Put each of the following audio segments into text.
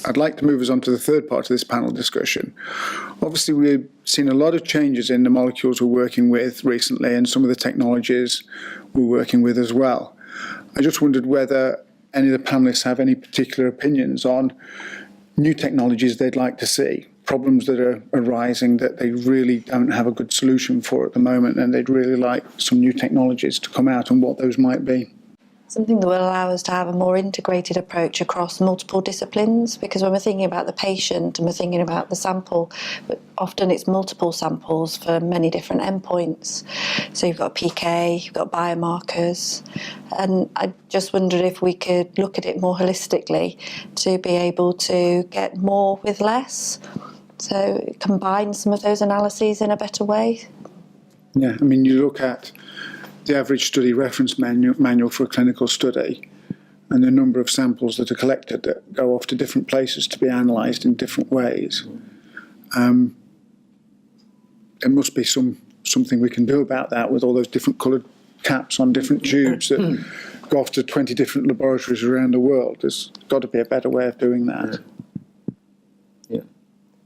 I'd like to move us on to the third part of this panel discussion. Obviously, we've seen a lot of changes in the molecules we're working with recently and some of the technologies we're working with as well. I just wondered whether any of the panelists have any particular opinions on new technologies they'd like to see, problems that are arising that they really don't have a good solution for at the moment, and they'd really like some new technologies to come out and what those might be. Something that will allow us to have a more integrated approach across multiple disciplines, because when we're thinking about the patient and we're thinking about the sample, but often it's multiple samples for many different endpoints. So you've got PK, you've got biomarkers, and I just wondered if we could look at it more holistically to be able to get more with less, so combine some of those analyses in a better way. Yeah, I mean, you look at the average study reference manual for a clinical study and the number of samples that are collected that go off to different places to be analysed in different ways. There must be something we can do about that with all those different coloured caps on different tubes that go off to 20 different laboratories around the world. There's got to be a better way of doing that. Yeah.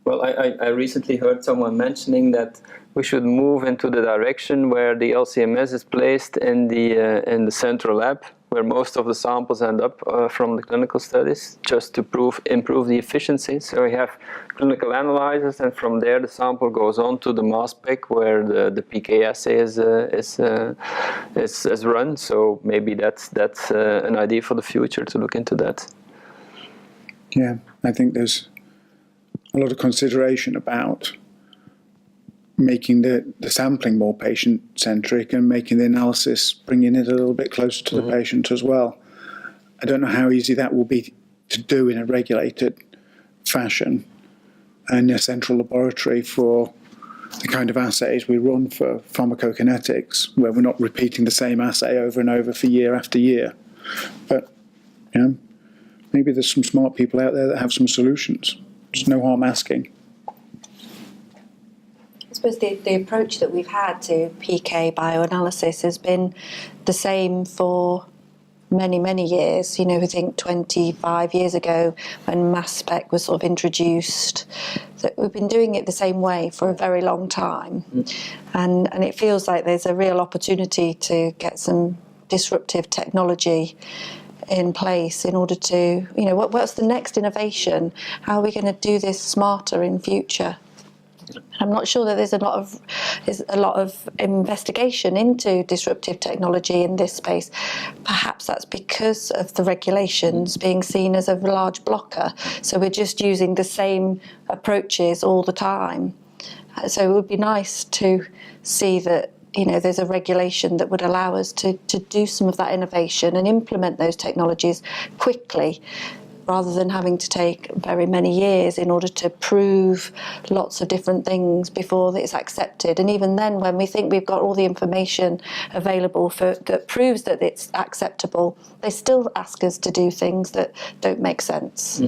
Well, I recently heard someone mentioning that we should move into the direction where the LCMS is placed in the central lab, where most of the samples end up from the clinical studies, just to improve the efficiency. So we have clinical analyzers, and from there the sample goes on to the mass spec, where the PK assay is run. So maybe that's an idea for the future, to look into that. Yeah, I think there's a lot of consideration about making the sampling more patient-centric and making the analysis, bringing it a little bit closer to the patient as well. I don't know how easy that will be to do in a regulated fashion in a central laboratory for the kind of assays we run for pharmacokinetics, where we're not repeating the same assay over and over for year after year. But, you know, maybe there's some smart people out there that have some solutions. There's no harm asking. I suppose the approach that we've had to PK bioanalysis has been the same for many, many years. You know, I think 25 years ago when mass spec was sort of introduced, that we've been doing it the same way for a very long time. And it feels like there's a real opportunity to get some disruptive technology in place in order to, you know, what's the next innovation? How are we going to do this smarter in future? I'm not sure that there's a lot of investigation into disruptive technology in this space. Perhaps that's because of the regulations being seen as a large blocker. So we're just using the same approaches all the time. So it would be nice to see that, you know, there's a regulation that would allow us to do some of that innovation and implement those technologies quickly, rather than having to take very many years in order to prove lots of different things before it's accepted. And even then, when we think we've got all the information available that proves that it's acceptable, they still ask us to do things that don't make sense.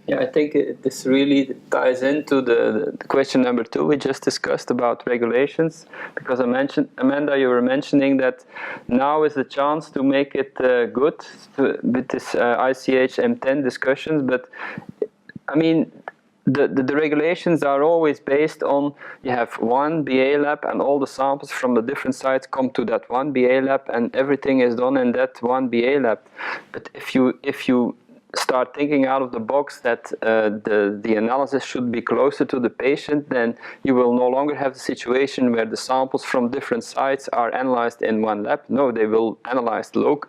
Yeah, I think this really ties into the question number 2 we just discussed about regulations, because Amanda, you were mentioning that now is the chance to make it good with this ICH M10 discussions, but I mean, the regulations are always based on, you have one BA lab and all the samples from the different sites come to that one BA lab and everything is done in that one BA lab. But if you start thinking out of the box that the analysis should be closer to the patient, then you will no longer have the situation where the samples from different sites are analyzed in one lab. No, they will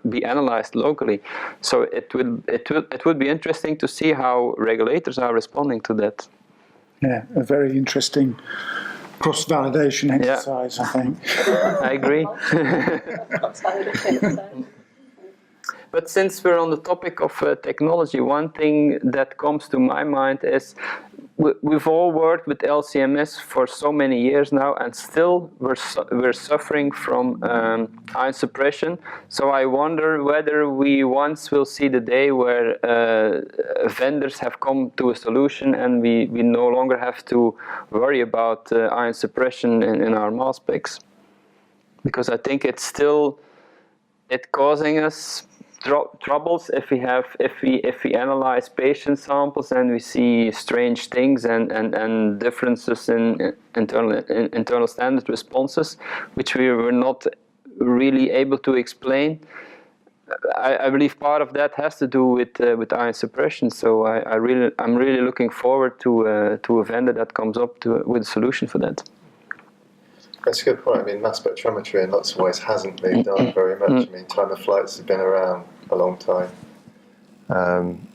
be analyzed locally. So it would be interesting to see how regulators are responding to that. Yeah, a very interesting cross-validation exercise, I think. I agree. But since we're on the topic of technology, one thing that comes to my mind is we've all worked with LCMS for so many years now, and still we're suffering from ion suppression. So I wonder whether we once will see the day where vendors have come to a solution and we no longer have to worry about ion suppression in our mass specs. Because I think it's causing us troubles if we analyze patient samples and we see strange things and differences in internal standard responses, which we were not really able to explain. I believe part of that has to do with ion suppression. So I'm really looking forward to a vendor that comes up with a solution for that. That's a good point. I mean, mass spectrometry in lots of ways hasn't moved on very much. I mean, time of flights has been around a long time.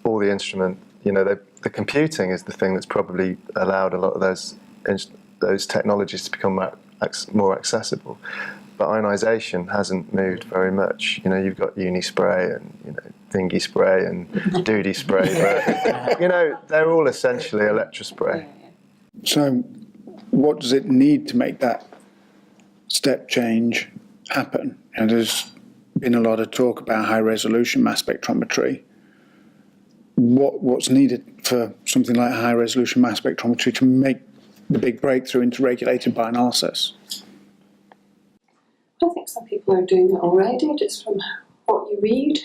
All the instrument, the computing is the thing that's probably allowed a lot of those technologies to become more accessible. But ionization hasn't moved very much. You've got Unispray and Thingy Spray and Doody Spray, but they're all essentially electrospray. So, what does it need to make that step change happen? And there's been a lot of talk about high-resolution mass spectrometry. What's needed for something like high-resolution mass spectrometry to make the big breakthrough into regulated bioanalysis? I think some people are doing it already, just from what you read.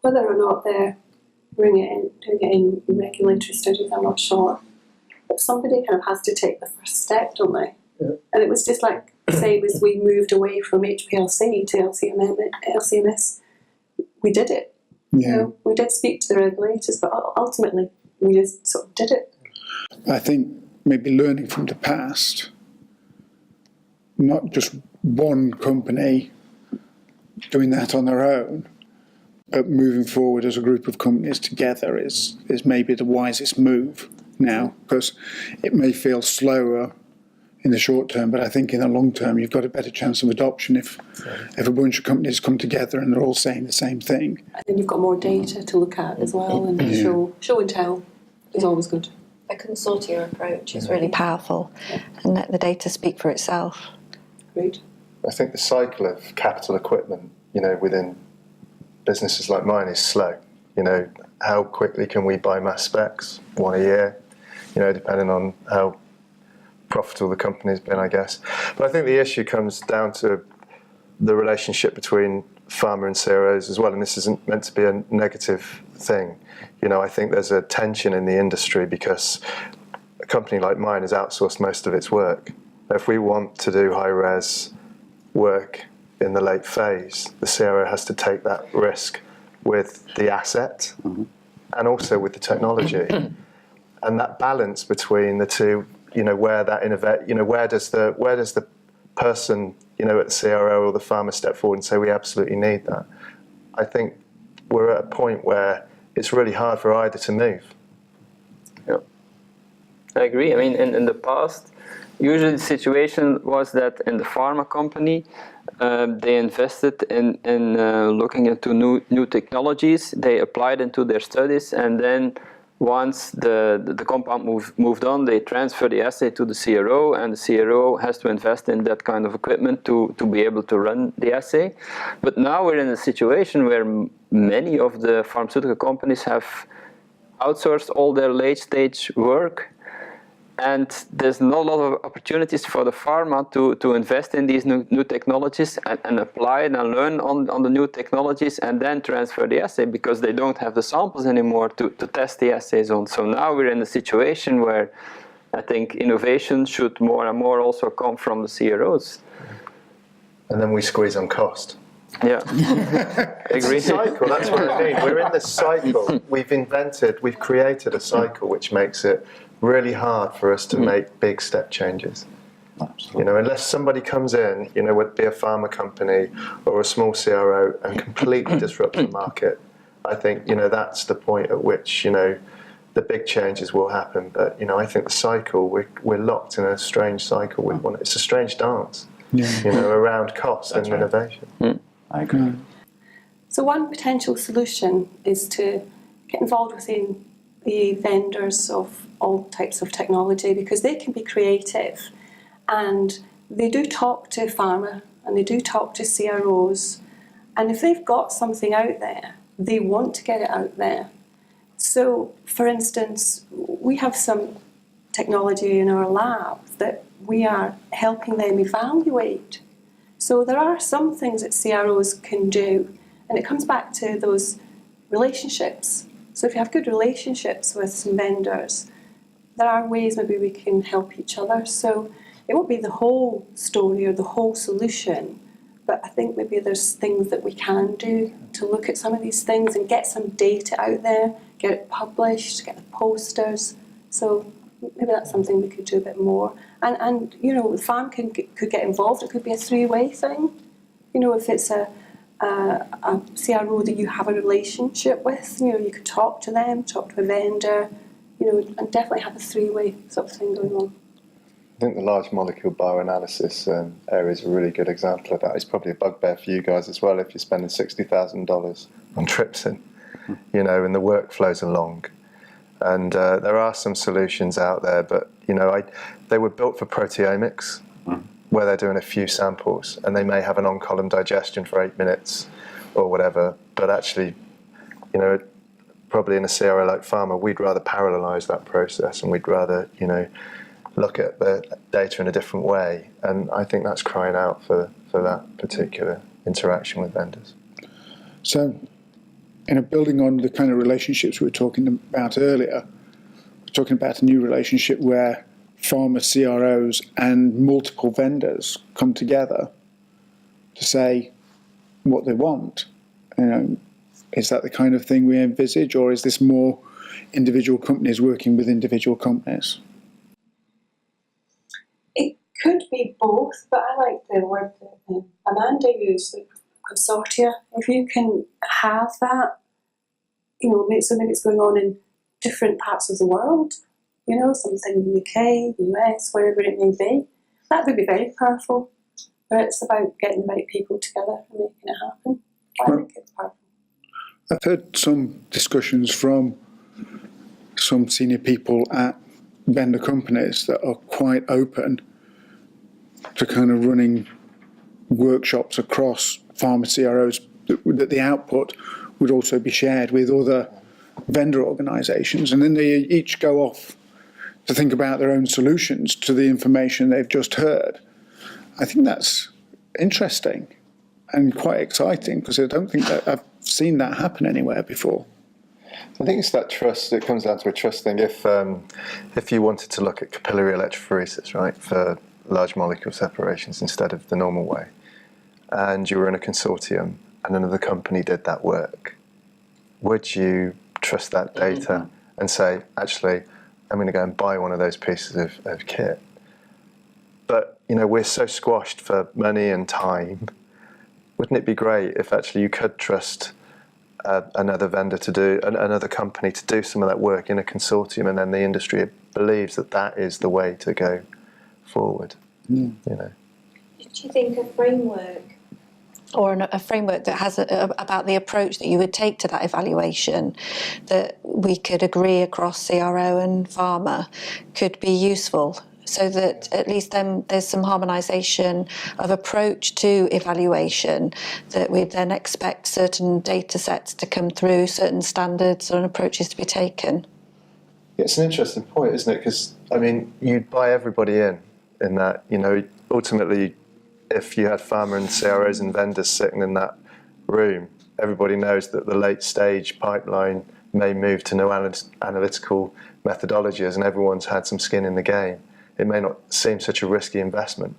Whether or not they're doing it in regulatory studies, I'm not sure. But somebody kind of has to take the first step, don't they? Yeah. And it was just like the same as we moved away from HPLC to LCMS. We did it. Yeah. We did speak to the regulators, but ultimately we just sort of did it. I think maybe learning from the past, not just one company doing that on their own, but moving forward as a group of companies together is maybe the wisest move now, because it may feel slower in the short term, but I think in the long term you've got a better chance of adoption if a bunch of companies come together and they're all saying the same thing. And then you've got more data to look at as well, and show and tell is always good. A consortia approach is really powerful, and let the data speak for itself. Great. I think the cycle of capital equipment, within businesses like mine is slow. How quickly can we buy mass specs? One a year, depending on how profitable the company's been, I guess. But I think the issue comes down to the relationship between pharma and CROs as well, and this isn't meant to be a negative thing. I think there's a tension in the industry because a company like mine has outsourced most of its work. If we want to do high-res work in the late phase, the CRO has to take that risk with the asset and also with the technology. And that balance between the two, where that where does the person, at the CRO or the pharma step forward and say we absolutely need that? I think we're at a point where it's really hard for either to move. Yeah, I agree. I mean, in the past, usually the situation was that in the pharma company, they invested in looking into new technologies. They applied into their studies, and then once the compound moved on, they transfer the assay to the CRO, and the CRO has to invest in that kind of equipment to be able to run the assay. But now we're in a situation where many of the pharmaceutical companies have outsourced all their late-stage work, and there's not a lot of opportunities for the pharma to invest in these new technologies and apply and learn on the new technologies and then transfer the assay, because they don't have the samples anymore to test the assays on. So now we're in a situation where I think innovation should more and more also come from the CROs. And then we squeeze on cost. Yeah, agree. It's a cycle, that's what I mean. We're in this cycle. We've created a cycle which makes it really hard for us to make big step changes. Absolutely. Unless somebody comes in, would be a pharma company or a small CRO and completely disrupt the market. I think, that's the point at which, the big changes will happen. But, I think the cycle, we're locked in a strange cycle with one. It's a strange dance, around cost and innovation. I agree. So one potential solution is to get involved within the vendors of all types of technology, because they can be creative and they do talk to pharma and they do talk to CROs, and if they've got something out there, they want to get it out there. So, for instance, we have some technology in our lab that we are helping them evaluate. So there are some things that CROs can do And it comes back to those relationships. So if you have good relationships with some vendors, there are ways maybe we can help each other. So it won't be the whole story or the whole solution, but I think maybe there's things that we can do to look at some of these things and get some data out there, get it published, get the posters. So maybe that's something we could do a bit more. And you know, the farm could get involved. It could be a three-way thing. You know, if it's a CRO that you have a relationship with, you know, you could talk to them, talk to a vendor, you know, and definitely have a three-way sort of thing going on. I think the large molecule bioanalysis area is a really good example of that. It's probably a bugbear for you guys as well if you're spending $60,000 on trypsin, you know, and the workflows are long. And there are some solutions out there, but, you know, they were built for proteomics, where they're doing a few samples, and they may have an on-column digestion for 8 minutes or whatever, but actually, you know, probably in a CRO like pharma, we'd rather parallelize that process, and we'd rather, you know, look at the data in a different way. And I think that's crying out for that particular interaction with vendors. So, you know, building on the kind of relationships we were talking about earlier, we're talking about a new relationship where pharma CROs and multiple vendors come together to say what they want. You know, is that the kind of thing we envisage, or is this more individual companies working with individual companies? It could be both, but I like the word that Amanda used, like consortia. If you can have that, you know, so maybe it's going on in different parts of the world, you know, something in the UK, the US, wherever it may be, that would be very powerful. But it's about getting the right people together and making it happen. I think it's powerful. I've heard some discussions from some senior people at vendor companies that are quite open to kind of running workshops across pharma CROs, that the output would also be shared with other vendor organisations, and then they each go off to think about their own solutions to the information they've just heard. I think that's interesting and quite exciting, because I don't think that I've seen that happen anywhere before. I think it's that trust. It comes down to a trust thing. If you wanted to look at capillary electrophoresis, right, for large molecule separations instead of the normal way, and you were in a consortium and another company did that work, would you trust that data and say, actually, I'm going to go and buy one of those pieces of kit? But, you know, we're so squashed for money and time. Wouldn't it be great if actually you could trust another vendor to do, another company to do some of that work in a consortium, and then the industry believes that that is the way to go forward? You know. Do you think a framework, or a framework that has about the approach that you would take to that evaluation, that we could agree across CRO and pharma, could be useful, so that at least then there's some harmonisation of approach to evaluation, that we then expect certain data sets to come through, certain standards and approaches to be taken? It's an interesting point, isn't it? Because, I mean, you'd buy everybody in that, you know, ultimately, if you had pharma and CROs and vendors sitting in that room, everybody knows that the late stage pipeline may move to no analytical methodologies, and everyone's had some skin in the game. It may not seem such a risky investment,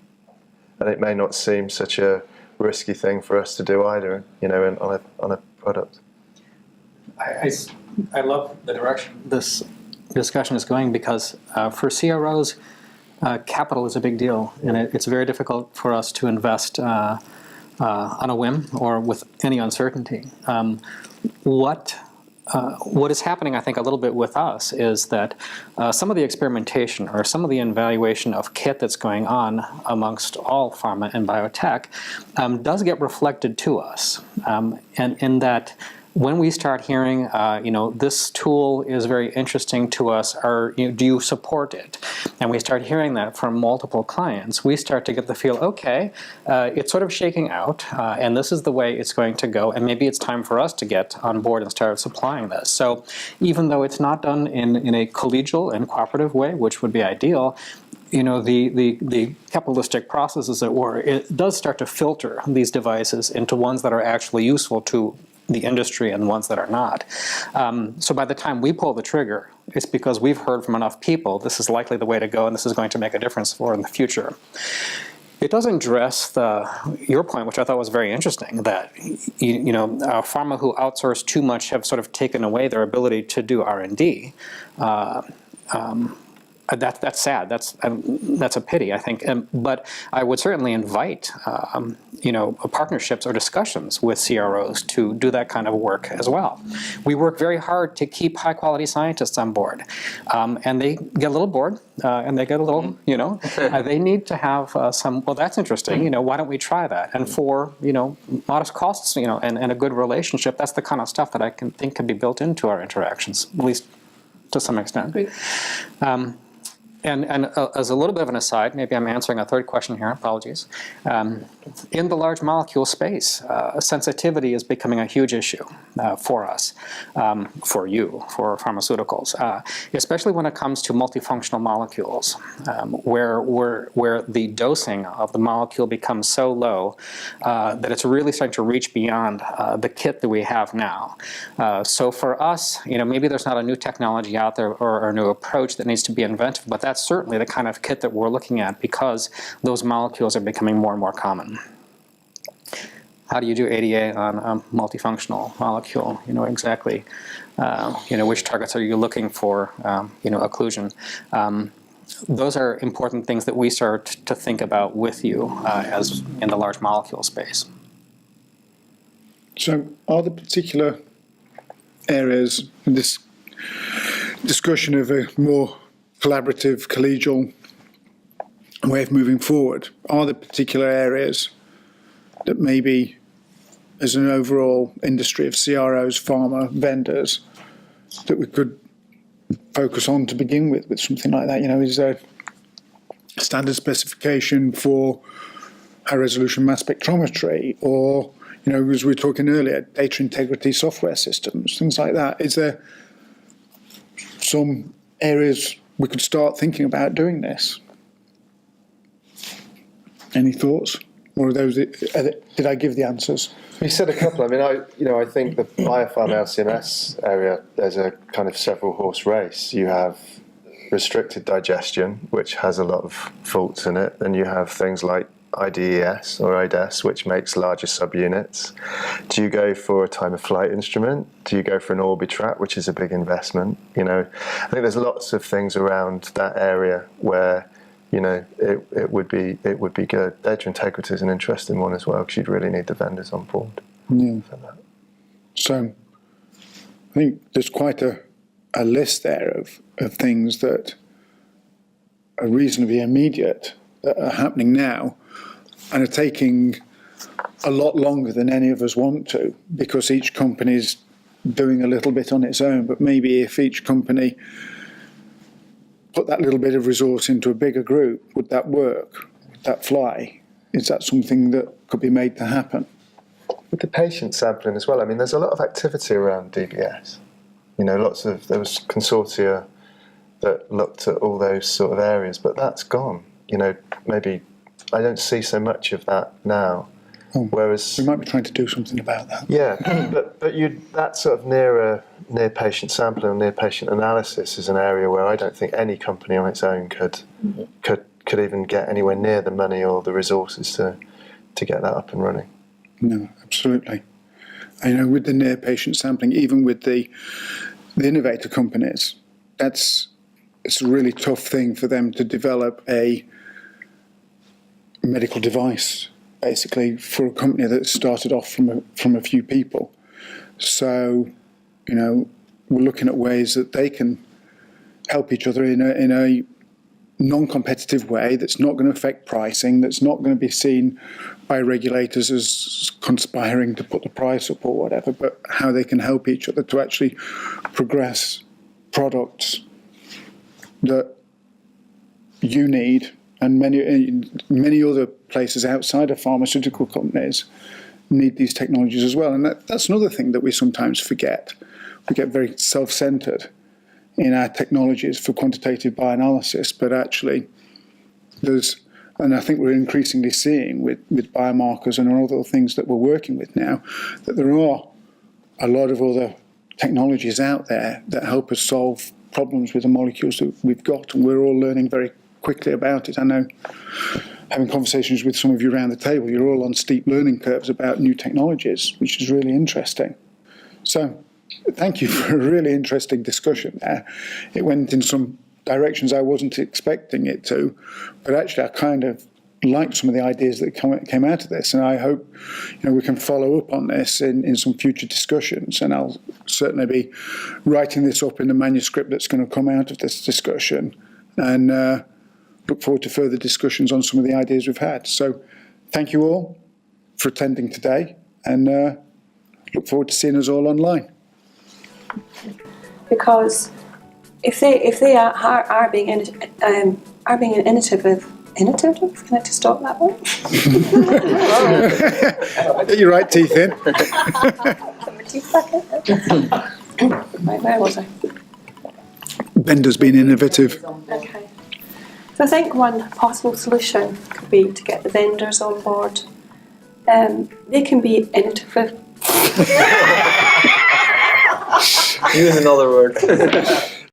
and it may not seem such a risky thing for us to do either, you know, on a product. I love the direction this discussion is going, because for CROs, capital is a big deal, and it's very difficult for us to invest on a whim or with any uncertainty. What is happening, I think, a little bit with us is that some of the experimentation or some of the evaluation of kit that's going on amongst all pharma and biotech does get reflected to us, and in that, when we start hearing, you know, this tool is very interesting to us, or do you support it? And we start hearing that from multiple clients, we start to get the feel, okay, it's sort of shaking out, and this is the way it's going to go, and maybe it's time for us to get on board and start supplying this. So even though it's not done in a collegial and cooperative way, which would be ideal, the capitalistic process, as it were, it does start to filter these devices into ones that are actually useful to the industry and ones that are not. So by the time we pull the trigger, it's because we've heard from enough people this is likely the way to go and this is going to make a difference for in the future. It doesn't address your point, which I thought was very interesting, that pharma who outsource too much have sort of taken away their ability to do R&D. That's sad. That's a pity, I think. But I would certainly invite partnerships or discussions with CROs to do that kind of work as well. We work very hard to keep high quality scientists on board, and they get a little bored, and they get a little, they need to have some. Well, that's interesting. Why don't we try that? And for modest costs, and a good relationship, that's the kind of stuff that I think can be built into our interactions, at least to some extent. And as a little bit of an aside, maybe I'm answering a third question here, apologies. In the large molecule space, sensitivity is becoming a huge issue for us, for pharmaceuticals, especially when it comes to multifunctional molecules, where the dosing of the molecule becomes so low that it's really starting to reach beyond the kit that we have now. So for us, maybe there's not a new technology out there or a new approach that needs to be invented, but that's certainly the kind of kit that we're looking at because those molecules are becoming more and more common. How do you do ADA on a multifunctional molecule? Exactly, which targets are you looking for, occlusion? Those are important things that we start to think about with you as in the large molecule space. So are there particular areas in this discussion of a more collaborative, collegial way of moving forward? Are there particular areas that maybe as an overall industry of CROs, pharma, vendors, that we could focus on to begin with something like that? Is there a standard specification for high resolution mass spectrometry, or, as we were talking earlier, data integrity software systems, things like that? Is there some areas we could start thinking about doing this? Any thoughts? Or are those, did I give the answers? You said a couple. I think the biopharm LC-MS area, there's a kind of several horse race. You have restricted digestion, which has a lot of faults in it. Then you have things like IDES or IDES, which makes larger subunits. Do you go for a time of flight instrument? Do you go for an Orbitrap, which is a big investment? I think there's lots of things around that area where it would be good. Data integrity is an interesting one as well, because you'd really need the vendors on board for that. So I think there's quite a list there of things that are reasonably immediate that are happening now and are taking a lot longer than any of us want to, because each company's doing a little bit on its own. But maybe if each company put that little bit of resource into a bigger group, would that work? Would that fly? Is that something that could be made to happen? With the patient sampling as well, there's a lot of activity around DBS. There was consortia that looked at all those sort of areas, but that's gone. Maybe I don't see so much of that now. Whereas we might be trying to do something about that. Yeah, but that sort of near patient sampling or near patient analysis is an area where I don't think any company on its own could even get anywhere near the money or the resources to get that up and running. No, absolutely. With the near patient sampling, even with the innovator companies, it's a really tough thing for them to develop a medical device, basically, for a company that started off from a few people. So, we're looking at ways that they can help each other in a non-competitive way that's not going to affect pricing, that's not going to be seen by regulators as conspiring to put the price up or whatever, but how they can help each other to actually progress products that you need, and many other places outside of pharmaceutical companies need these technologies as well. And that's another thing that we sometimes forget. We get very self-centered in our technologies for quantitative bioanalysis, but actually and I think we're increasingly seeing with biomarkers and all other things that we're working with now, that there are a lot of other technologies out there that help us solve problems with the molecules that we've got, and we're all learning very quickly about it. I know, having conversations with some of you around the table, you're all on steep learning curves about new technologies, which is really interesting. So thank you for a really interesting discussion there. It went in some directions I wasn't expecting it to, but actually I kind of liked some of the ideas that came out of this, and I hope we can follow up on this in some future discussions, and I'll certainly be writing this up in the manuscript that's going to come out of this discussion, and look forward to further discussions on some of the ideas we've had. So thank you all for attending today, and look forward to seeing us all online. Because if they are being innovative with innovative, can I just stop that one? Get your right teeth in. Put my teeth back in. Right, where was I? Bender's been innovative. Okay. So I think one possible solution could be to get the vendors on board. They can be innovative. Use another word.